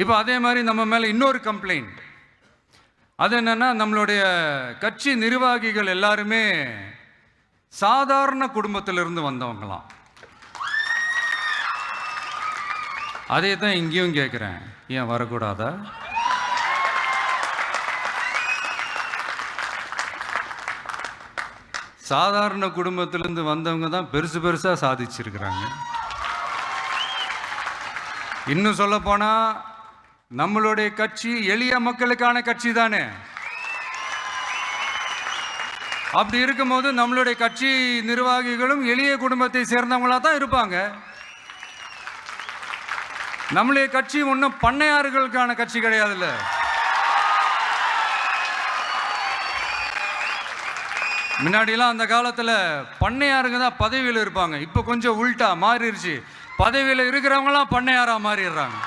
இப்போ அதே மாதிரி நம்ம மேலே இன்னொரு கம்ப்ளைண்ட். அது என்னன்னா, நம்மளுடைய கட்சி நிர்வாகிகள் எல்லாருமே சாதாரண குடும்பத்திலிருந்து வந்தவங்களாம். அதே தான் இங்கேயும் கேட்குறேன், ஏன் வரக்கூடாதா? சாதாரண குடும்பத்திலிருந்து வந்தவங்க தான் பெருசு பெருசாக சாதிச்சிருக்கிறாங்க. இன்னும் சொல்ல போனா, நம்மளுடைய கட்சி எளிய மக்களுக்கான கட்சி தானே. அப்படி இருக்கும்போது நம்மளுடைய கட்சி நிர்வாகிகளும் எளிய குடும்பத்தை சேர்ந்தவங்களா தான் இருப்பாங்க. நம்மளுடைய கட்சி ஒன்றும் பண்ணையார்களுக்கான கட்சி கிடையாதுல்ல. முன்னாடிலாம் அந்த காலத்தில் பண்ணையாருங்க தான் பதவியில் இருப்பாங்க. இப்போ கொஞ்சம் உள்டா மாறிடுச்சு. பதவியில் இருக்கிறவங்களாம் பண்ணையாரா மாறிடுறாங்க.